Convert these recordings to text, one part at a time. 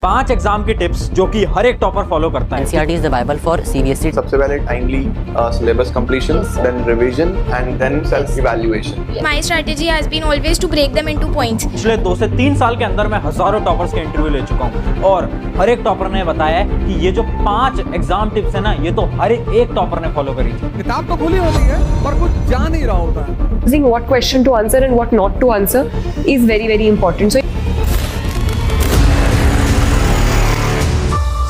5 exam की tips जो कि हर एक टॉपर फॉलो करता है। NCERT is the Bible for CBSE. सबसे पहले timely syllabus completion, then revision and then self evaluation. My strategy has been always to break them into points. पिछले 2 से 3 साल के अंदर मैं हजारों टॉपर्स के इंटरव्यू ले चुका हूँ और हर एक टॉपर ने बताया है कि ये जो 5 एग्जाम टिप्स है ना, ये तो हर एक टॉपर ने फॉलो करी थी। किताब तो खुली होती है पर कुछ जा नहीं रहा होता है। Choosing what question to answer and what not to answer is very, very important.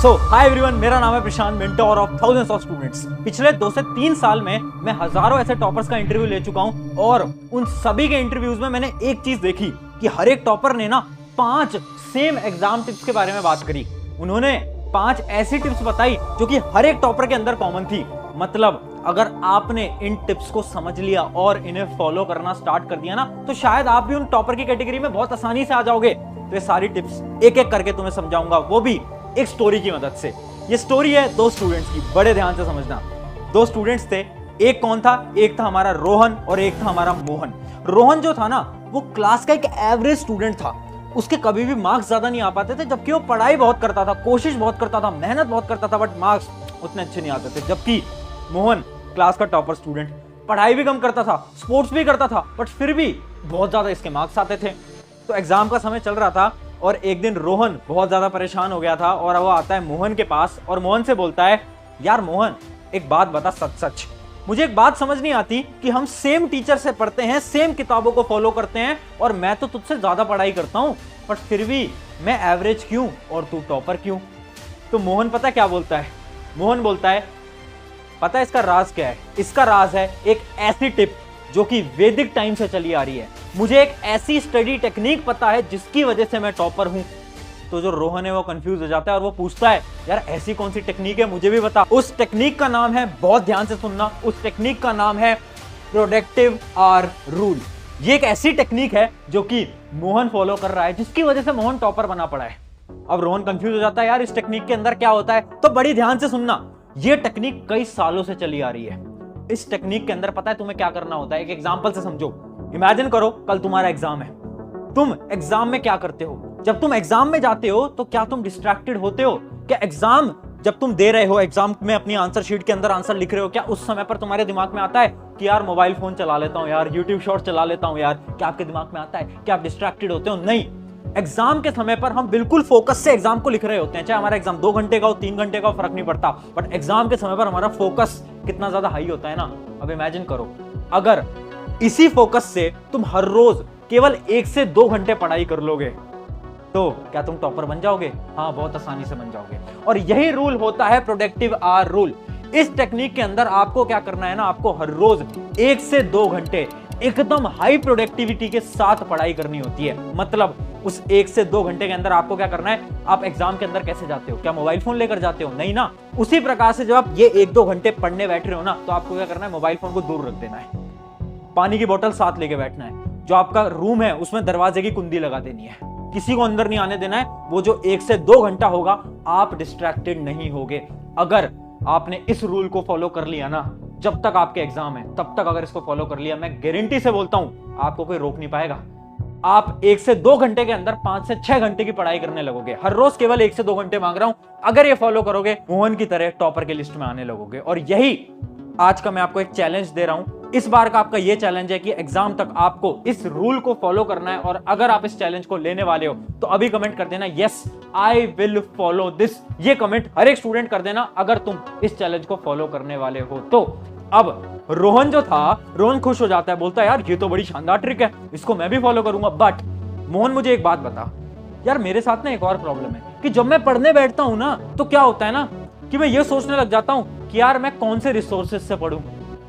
So hi everyone, मेरा नाम है Prashant, mentor of thousands of students. पिछले 2 से 3 साल में मैं हजारों ऐसे टॉपर्स का इंटरव्यू ले चुका हूं और उन सभी के इंटरव्यूज में मैंने एक चीज देखी कि हर एक टॉपर ने ना 5 सेम एग्जाम टिप्स के बारे में बात करी। उन्होंने 5 ऐसी टिप्स बताई जो कि हर एक टॉपर के अंदर कॉमन थी। मतलब अगर आपने इन टिप्स को समझ लिया और इन्हें फॉलो करना स्टार्ट कर दिया ना, तो शायद आप भी उन टॉपर की कैटेगरी में बहुत आसानी से आ जाओगे। तो ये सारी टिप्स एक एक करके तुम्हें समझाऊंगा, वो भी एक स्टोरी की मदद से। ये स्टोरी है 2 स्टूडेंट्स की, बड़े ध्यान से समझना। 2 स्टूडेंट्स थे, एक कौन था? एक था हमारा रोहन और एक था हमारा मोहन। रोहन जो था ना, वो क्लास का एक एवरेज स्टूडेंट था। उसके कभी भी मार्क्स ज्यादा नहीं आ पाते थे, जबकि वो पढ़ाई बहुत करता था, कोशिश बहुत करता था, मेहनत बहुत करता था, बट मार्क्स उतने अच्छे नहीं आते थे। जबकि मोहन क्लास का टॉपर स्टूडेंट, पढ़ाई भी कम करता था, स्पोर्ट्स भी करता था, बट फिर भी बहुत ज्यादा इसके मार्क्स आते थे। तो एग्जाम का समय चल रहा था और एक दिन रोहन बहुत ज्यादा परेशान हो गया था और वो आता है मोहन के पास और मोहन से बोलता है, यार मोहन, एक बात बता सच सच, मुझे एक बात समझ नहीं आती कि हम सेम टीचर से पढ़ते हैं, सेम किताबों को फॉलो करते हैं और मैं तो तुझसे ज्यादा पढ़ाई करता हूं, बट फिर भी मैं एवरेज क्यों और तू टॉपर क्यों? तो मोहन पता क्या बोलता है? मोहन बोलता है, पता है इसका राज क्या है? इसका राज है एक ऐसी टिप जो कि वैदिक टाइम से चली आ रही है। मुझे एक ऐसी स्टडी टेक्निक पता है जिसकी वजह से मैं टॉपर हूं। तो जो रोहन है वो कंफ्यूज हो जाता है और वो पूछता है, यार ऐसी कौन सी टेक्निक है, मुझे भी बता। उस टेक्निक का नाम है, बहुत ध्यान से सुनना, उस टेक्निक का नाम है प्रोडक्टिव आर रूल। ये एक ऐसी टेक्निक है जो कि मोहन फॉलो कर रहा है, जिसकी वजह से मोहन टॉपर बना पड़ा है। अब रोहन कंफ्यूज हो जाता है, यार इस टेक्निक के अंदर क्या होता है? तो बड़ी ध्यान से सुनना, ये टेक्निक कई सालों से चली आ रही है। इस टेक्निक के अंदर पता है तुम्हें क्या करना होता है? एक एग्जांपल से समझो। इमेजिन करो कल तुम्हारा एग्जाम है। तुम एग्जाम में क्या करते हो? जब तुम एग्जाम में जाते हो तो क्या तुम डिस्ट्रैक्टेड होते हो? क्या एग्जाम जब तुम दे रहे हो, एग्जाम में अपनी आंसर शीट के अंदर आंसर लिख रहे हो, क्या उस समय पर तुम्हारे दिमाग में आता है कि यार मोबाइल फोन चला लेता हूं, यार यूट्यूब शॉर्ट चला लेता हूं यार? क्या आपके दिमाग में आता है? क्या आप डिस्ट्रैक्टेड होते हो? नहीं। एग्जाम के समय पर हम बिल्कुल फोकस से एग्जाम को लिख रहे होते हैं, चाहे हमारा एग्जाम 2 घंटे का हो, 3 घंटे का हो, फर्क नहीं पड़ता। बट एग्जाम के समय पर हमारा फोकस कितना ज्यादा हाई होता है ना। अब इमेजिन करो, अगर इसी फोकस से तुम हर रोज केवल 1 से 2 घंटे पढ़ाई कर लोगे, तो क्या तुम टॉपर बन जाओगे? हाँ, बहुत आसानी से बन जाओगे। और यही रूल होता है प्रोडक्टिव आवर रूल। इस टेक्निक के अंदर आपको क्या करना है ना, आपको हर रोज 1 से 2 घंटे एकदम हाई प्रोडक्टिविटी के साथ पढ़ाई करनी होती है। मतलब उस 1 से 2 घंटे के अंदर आपको क्या करना है? आप एग्जाम के अंदर कैसे जाते हो? क्या मोबाइल फोन लेकर जाते हो? नहीं ना। उसी प्रकार से जब आप ये 1-2 घंटे पढ़ने बैठ रहे हो ना, तो आपको क्या करना है? मोबाइल फोन को दूर रख देना है, पानी की बोतल साथ लेके बैठना है, जो आपका रूम है उसमें दरवाजे की कुंडी लगा देनी है, किसी को अंदर नहीं आने देना है। वो जो 1 से 2 घंटा होगा, आप डिस्ट्रैक्टेड नहीं होगे। अगर आपने इस रूल को फॉलो कर लिया ना, जब तक आपके एग्जाम है तब तक अगर इसको फॉलो कर लिया, मैं गारंटी से बोलता हूं आपको कोई रोक नहीं पाएगा। आप 1 से 2 घंटे के अंदर 5 से 6 घंटे की पढ़ाई करने लगोगे। हर रोज केवल 1 से 2 घंटे मांग रहा हूं। अगर ये फॉलो करोगे, मोहन की तरह टॉपर के लिस्ट में आने लगोगे। और यही आज का मैं आपको एक चैलेंज दे रहा हूं। इस बार का आपका ये चैलेंज है कि एग्जाम तक आपको इस रूल को फॉलो करना है। और अगर आप इस चैलेंज को लेने वाले हो तो अभी कमेंट कर देना, yes I will follow this. ये कमेंट हर एक स्टूडेंट कर देना अगर तुम इस चैलेंज को फॉलो करने वाले हो तो। अब रोहन जो था, रोहन खुश हो जाता है, बोलता है, यार ये तो बड़ी शानदार ट्रिक है, इसको मैं भी फॉलो करूंगा। बट मोहन, मुझे एक बात बता, यार मेरे साथ ना एक और प्रॉब्लम है कि जब मैं पढ़ने बैठता हूं ना, तो क्या होता है ना कि मैं ये सोचने लग जाता हूं कि यार मैं कौन से रिसोर्सेज से पढ़ूं,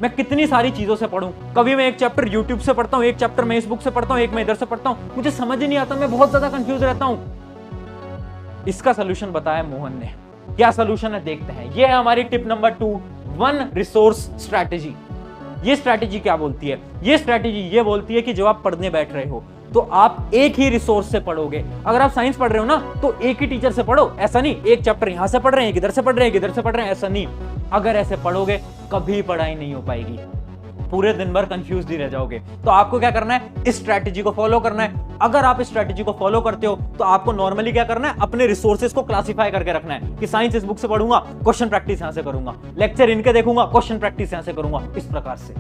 मैं कितनी सारी चीजों से पढ़ूं। कभी मैं एक चैप्टर यूट्यूब से पढ़ता हूं, एक चैप्टर मैं इस बुक से पढ़ता हूं, एक मैं इधर से पढ़ता हूं, मुझे समझ ही नहीं आता, मैं बहुत ज्यादा कंफ्यूज रहता हूं। इसका सोल्यूशन बताया मोहन ने। क्या सोल्यूशन है देखते हैं। ये है हमारी टिप नंबर 2, 1 रिसोर्स स्ट्रैटेजी। ये स्ट्रैटेजी क्या बोलती है? ये स्ट्रैटेजी ये बोलती है कि जब आप पढ़ने बैठ रहे हो तो आप एक ही रिसोर्स से पढ़ोगे। अगर आप साइंस पढ़ रहे हो ना, तो एक ही टीचर से पढ़ो। ऐसा नहीं एक चैप्टर यहां से पढ़ रहे हैं, इधर से पढ़ रहे हैं, इधर से पढ़ रहे हैं, ऐसा नहीं। अगर ऐसे पढ़ोगे कभी पढ़ाई नहीं हो पाएगी। पूरे दिन भर कंफ्यूज ही रह जाओगे। तो आपको क्या करना है, इस स्ट्रैटेजी को फॉलो करना है। अगर आप इस स्ट्रैटेजी को फॉलो करते हो तो आपको नॉर्मली क्या करना है, अपने रिसोर्सेज को क्लासिफाई करके रखना है कि साइंस इस बुक से पढ़ूंगा, क्वेश्चन प्रैक्टिस यहां से करूंगा, लेक्चर इनके देखूंगा, क्वेश्चन प्रैक्टिस यहां से करूंगा, इस प्रकार से।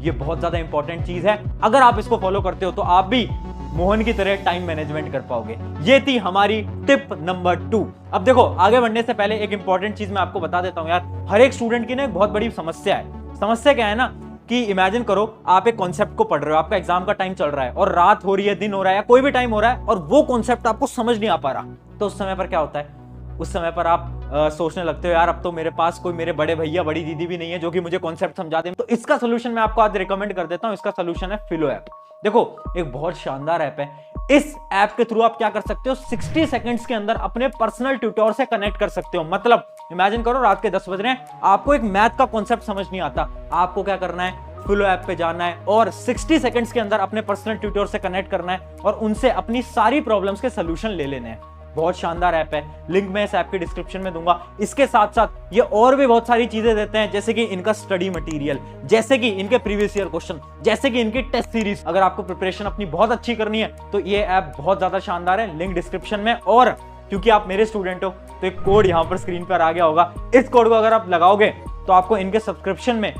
ये बहुत ज्यादा इंपॉर्टेंट चीज है। अगर आप इसको फॉलो करते हो तो आप भी मोहन की तरह टाइम मैनेजमेंट कर पाओगे। ये थी हमारी टिप नंबर 2। अब देखो, आगे बढ़ने से पहले एक इंपॉर्टेंट चीज मैं आपको बता देता हूं यार। हर एक स्टूडेंट की ना एक बहुत बड़ी समस्या है। समस्या क्या है ना कि इमेजिन करो आप एक कॉन्सेप्ट को पढ़ रहे हो, आपका एग्जाम का टाइम चल रहा है और रात हो रही है, दिन हो रहा है, या कोई भी टाइम हो रहा है और वो कॉन्सेप्ट आपको समझ नहीं आ पा रहा। तो उस समय पर क्या होता है, उस समय पर आप सोचने लगते हो यार अब तो मेरे पास कोई मेरे बड़े भैया बड़ी दीदी भी नहीं है जो कि मुझे कॉन्सेप्ट समझा दे। तो इसका सोल्यूशन मैं आपको आज रिकमेंड कर देता हूं। इसका सोल्यूशन है फिलो ऐप। देखो, एक बहुत शानदार ऐप है। इस ऐप के थ्रू आप क्या कर सकते हो, 60 सेकंड्स के अंदर अपने पर्सनल ट्यूटर से कनेक्ट कर सकते हो। मतलब इमेजिन करो रात के 10 बज रहे हैं, आपको एक मैथ का कॉन्सेप्ट समझ नहीं आता, आपको क्या करना है, फिलो ऐप पे जाना है और 60 सेकंड्स के अंदर अपने पर्सनल ट्यूटर से कनेक्ट करना है और उनसे अपनी सारी प्रॉब्लम्स के सोल्यूशन ले लेने हैं। बहुत शानदार ऐप है, लिंक मैं इस ऐप के डिस्क्रिप्शन में दूंगा। इसके साथ साथ ये और भी बहुत सारी चीजें देते हैं, जैसे कि इनका स्टडी मटेरियल, जैसे कि इनके प्रीवियस ईयर क्वेश्चन, जैसे कि इनकी टेस्ट सीरीज। अगर आपको प्रिपरेशन अपनी बहुत अच्छी करनी है तो ये ऐप बहुत ज्यादा शानदार है, लिंक डिस्क्रिप्शन में। और क्योंकि आप मेरे स्टूडेंट हो तो एक कोड यहाँ पर स्क्रीन पर आ गया होगा, इस कोड को अगर आप लगाओगे तो आपको इनके सब्सक्रिप्शन में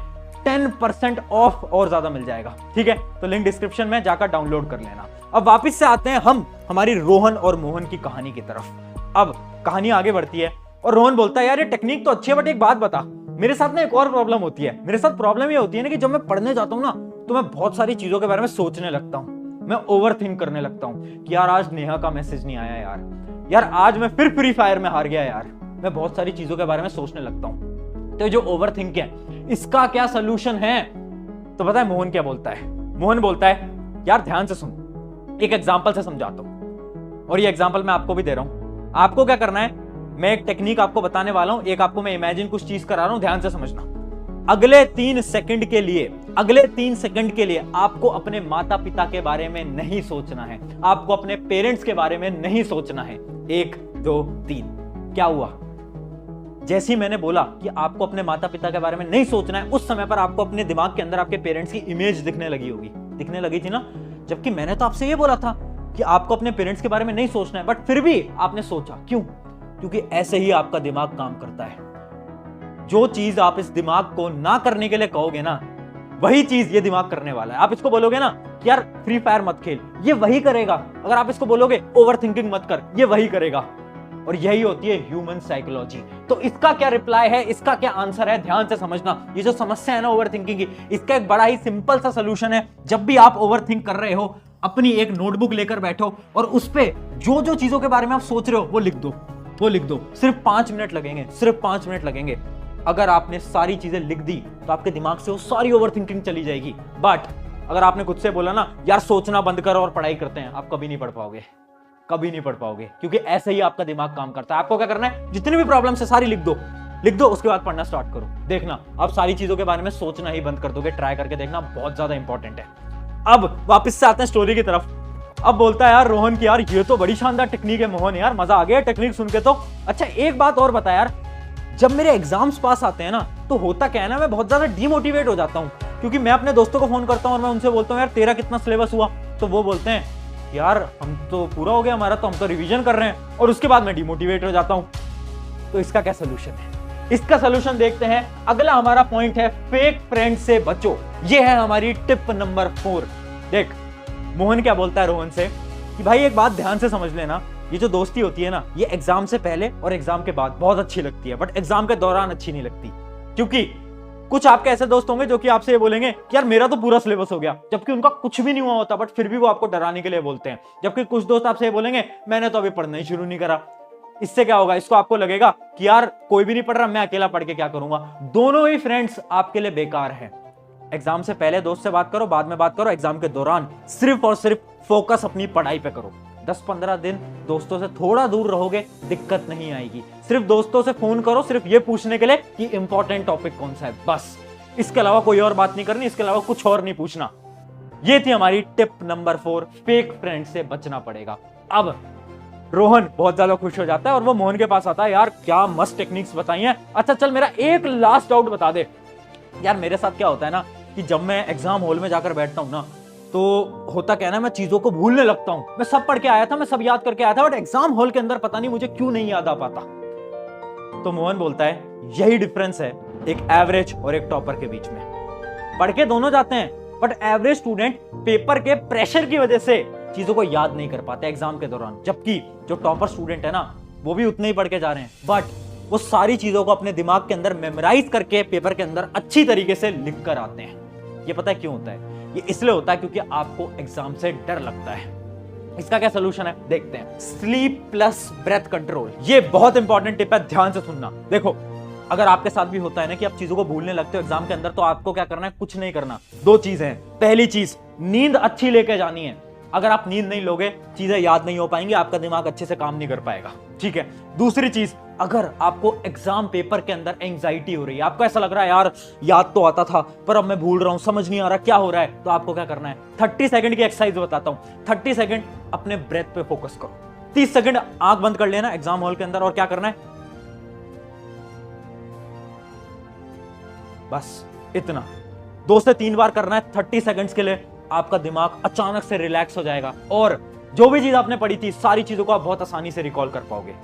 10% ऑफ और ज्यादा मिल जाएगा। ठीक है, तो लिंक डिस्क्रिप्शन में जाकर डाउनलोड कर लेना। अब वापस से आते हैं हम हमारी रोहन और मोहन की कहानी की तरफ। अब कहानी आगे बढ़ती है और रोहन बोलता है यार ये टेक्निक तो अच्छी है, बट एक बात बता, मेरे साथ ना एक और प्रॉब्लम होती है। मेरे साथ प्रॉब्लम ये होती है ना कि जब मैं पढ़ने जाता हूँ ना तो मैं बहुत सारी चीजों के बारे में सोचने लगता हूँ, मैं ओवर थिंक करने लगता हूँ कि यार आज नेहा का मैसेज नहीं आया, यार आज मैं फिर फ्री फायर में हार गया, यार मैं बहुत सारी चीजों के बारे में सोचने लगता हूँ। तो जो ओवर थिंक है इसका क्या सोल्यूशन है? तो पता है मोहन क्या बोलता है? मोहन बोलता है यार ध्यान से सुन, एक एग्जांपल से समझाता हूं और ये एग्जांपल मैं आपको भी दे रहा हूं। आपको क्या करना है, मैं एक टेक्निक आपको बताने वाला हूं, एक आपको मैं इमेजिन कुछ चीज करा रहा हूं, ध्यान से समझना। अगले 3 सेकंड के लिए आपको अपने माता पिता के बारे में नहीं सोचना है, आपको अपने पेरेंट्स के बारे में नहीं सोचना है। 1 2 3 क्या हुआ? जैसे ही मैंने बोला कि आपको अपने माता पिता के बारे में नहीं सोचना है, उस समय पर आपको अपने दिमाग के अंदर आपके पेरेंट्स की इमेज दिखने लगी थी ना। जबकि मैंने तो आपसे ये बोला था कि आपको अपने पेरेंट्स के बारे में नहीं सोचना है, बट फिर भी आपने सोचा। क्यों? क्योंकि ऐसे ही आपका दिमाग काम करता है। जो चीज आप इस दिमाग को ना करने के लिए कहोगे ना, वही चीज ये दिमाग करने वाला है। आप इसको बोलोगे ना कि यार फ्री फायर मत खेल, ये वही करेगा। अगर आप इसको बोलोगे ओवर थिंकिंग मत कर, ये वही करेगा। और यही होती है ह्यूमन साइकोलॉजी। तो इसका क्या रिप्लाई है, इसका क्या आंसर है, ध्यान से समझना। ये जो समस्या है ना ओवर थिंकिंग की, इसका एक बड़ा ही सिंपल सा सोल्यूशन है। जब भी आप ओवर थिंक कर रहे हो, अपनी एक नोटबुक लेकर बैठो और उस पे जो जो चीजों के बारे में आप सोच रहे हो वो लिख दो। सिर्फ 5 मिनट लगेंगे। अगर आपने सारी चीजें लिख दी तो आपके दिमाग से वो सारी ओवर थिंकिंग चली जाएगी। बट अगर आपने खुद से बोला ना यार सोचना बंद करो और पढ़ाई करते हैं, आप कभी नहीं पढ़ पाओगे, क्योंकि ऐसे ही आपका दिमाग काम करता है। आपको क्या करना है, जितनी भी प्रॉब्लम है सारी लिख दो, उसके बाद पढ़ना स्टार्ट करो। देखना आप सारी चीजों के बारे में सोचना ही बंद कर दोगे। ट्राई करके देखना, बहुत ज्यादा इंपॉर्टेंट है। अब वापस से आते हैं स्टोरी की तरफ। अब बोलता है यार रोहन की यार ये तो बड़ी शानदार टेक्निक है मोहन, यार मजा आ गया टेक्निक सुन के तो। अच्छा एक बात और बता यार, जब मेरे एग्जाम्स पास आते हैं ना तो होता क्या है ना, मैं बहुत ज्यादा डीमोटिवेट हो जाता हूँ, क्योंकि मैं अपने दोस्तों को फोन करता हूँ और मैं उनसे बोलता हूँ यार तेरा कितना सिलेबस हुआ, तो वो बोलते हैं यार हम तो पूरा हो गया हमारा, तो हम तो रिवीजन कर रहे हैं, और उसके बाद मैं डिमोटिवेट हो जाता हूं। तो इसका क्या सोल्यूशन है? इसका सोल्यूशन देखते हैं। अगला हमारा पॉइंट है फेक फ्रेंड से बचो। ये है हमारी टिप नंबर 4। देख मोहन क्या बोलता है रोहन से कि भाई एक बात ध्यान से समझ लेना, ये जो दोस्ती होती है ना, ये एग्जाम से पहले और एग्जाम के बाद बहुत अच्छी लगती है, बट एग्जाम के दौरान अच्छी नहीं लगती। क्योंकि कुछ आपके ऐसे दोस्त होंगे जो कि आपसे ये बोलेंगे कि यार मेरा तो पूरा सिलेबस हो गया, जबकि उनका कुछ भी नहीं हुआ होता, बट फिर भी वो आपको डराने के लिए बोलते हैं। जबकि कुछ दोस्त आपसे ये बोलेंगे मैंने तो अभी पढ़ना ही शुरू नहीं करा। इससे क्या होगा, इसको आपको लगेगा कि यार कोई भी नहीं पढ़ रहा, मैं अकेला पढ़ के क्या करूंगा। दोनों ही फ्रेंड्स आपके लिए बेकार हैं। एग्जाम से पहले दोस्त से बात करो, बाद में बात करो। एग्जाम के दौरान सिर्फ और सिर्फ फोकस अपनी पढ़ाई पे करो। 10-15 दिन दोस्तों से थोड़ा दूर रहोगे, दिक्कत नहीं आएगी। सिर्फ दोस्तों से फोन करो सिर्फ ये पूछने के लिए कि इंपॉर्टेंट टॉपिक कौन सा है, बस। इसके अलावा कोई और बात नहीं करनी, इसके अलावा कुछ और नहीं पूछना। ये थी हमारी टिप नंबर 4, फेक फ्रेंड से बचना पड़ेगा। अब रोहन बहुत ज्यादा खुश हो जाता है और वो मोहन के पास आता है, यार क्या मस्त टेक्निक्स बताई हैं। अच्छा चल मेरा एक लास्ट डाउट बता दे। यार मेरे साथ क्या होता है ना कि जब मैं एग्जाम हॉल में जाकर बैठता हूँ ना, तो होता क्या है ना, मैं चीजों को भूलने लगता हूँ। मैं सब पढ़ के आया था, मैं सब याद करके आया था, बट एग्जाम हॉल के अंदर पता नहीं मुझे क्यों नहीं याद आ पाता। तो मोहन बोलता है यही डिफरेंस है एक एवरेज और एक टॉपर के बीच में। पढ़ के दोनों जाते हैं, बट एवरेज स्टूडेंट पेपर के प्रेशर की वजह से चीजों को याद नहीं कर पाते एग्जाम के दौरान, जबकि जो टॉपर स्टूडेंट है ना, वो भी उतने ही पढ़ के जा रहे हैं, बट वो सारी चीजों को अपने दिमाग के अंदर मेमोराइज करके पेपर के अंदर अच्छी तरीके से लिख कर आते हैं। ये पता है क्यों होता है? ये इसलिए होता है क्योंकि आपको एग्जाम से डर लगता है। इसका क्या सोल्यूशन है, देखते हैं। स्लीप प्लस ब्रेथ कंट्रोल, ये बहुत इंपॉर्टेंट टिप है, ध्यान से सुनना। देखो, अगर आपके साथ भी होता है ना कि आप चीजों को भूलने लगते हो एग्जाम के अंदर, तो आपको क्या करना है? कुछ नहीं करना। दो चीजें हैं। पहली चीज, नींद अच्छी लेके जानी है। अगर आप नींद नहीं लोगे, चीजें याद नहीं हो पाएंगी, आपका दिमाग अच्छे से काम नहीं कर पाएगा, ठीक है। दूसरी चीज, अगर आपको एग्जाम पेपर के अंदर एंजाइटी हो रही है, आपको ऐसा लग रहा है यार याद तो आता था पर अब मैं भूल रहा हूं, समझ नहीं आ रहा क्या हो रहा है, तो आपको क्या करना है? 30 सेकंड की एक्सरसाइज बताता हूं। 30 सेकंड अपने ब्रेथ पे फोकस करो। 30 सेकंड आंख बंद कर लेना एग्जाम हॉल के अंदर, और क्या करना है? बस इतना 2 से 3 बार करना है 30 सेकंड्स के लिए। आपका दिमाग अचानक से रिलैक्स हो जाएगा और जो भी चीज आपने पढ़ी थी, सारी चीजों को आप बहुत आसानी से रिकॉल कर पाओगे।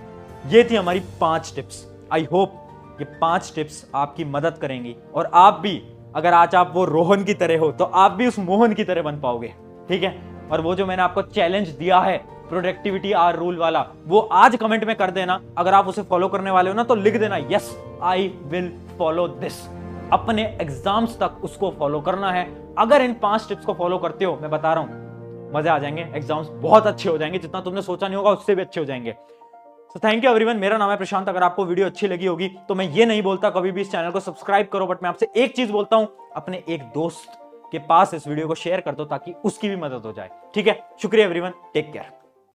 ये थी हमारी 5 टिप्स। आई होप ये 5 टिप्स आपकी मदद करेंगी, और आप भी, अगर आज आप वो रोहन की तरह हो, तो आप भी उस मोहन की तरह बन पाओगे, ठीक है। और वो जो मैंने आपको चैलेंज दिया है प्रोडक्टिविटी आर रूल वाला, वो आज कमेंट में कर देना। अगर आप उसे फॉलो करने वाले हो ना, तो लिख देना yes I will follow this. अपने एग्जाम्स तक उसको फॉलो करना है। अगर इन 5 टिप्स को फॉलो करते हो, मैं बता रहा हूं, मजे आ जाएंगे, एग्जाम्स बहुत अच्छे हो जाएंगे, जितना तुमने सोचा नहीं होगा उससे भी अच्छे हो जाएंगे। So thank you everyone. मेरा नाम है प्रशांत। अगर आपको वीडियो अच्छी लगी होगी तो मैं ये नहीं बोलता कभी भी इस चैनल को सब्सक्राइब करो, बट मैं आपसे एक चीज बोलता हूं, अपने एक दोस्त के पास इस वीडियो को शेयर कर दो ताकि उसकी भी मदद हो जाए, ठीक है। शुक्रिया एवरीवन, टेक केयर।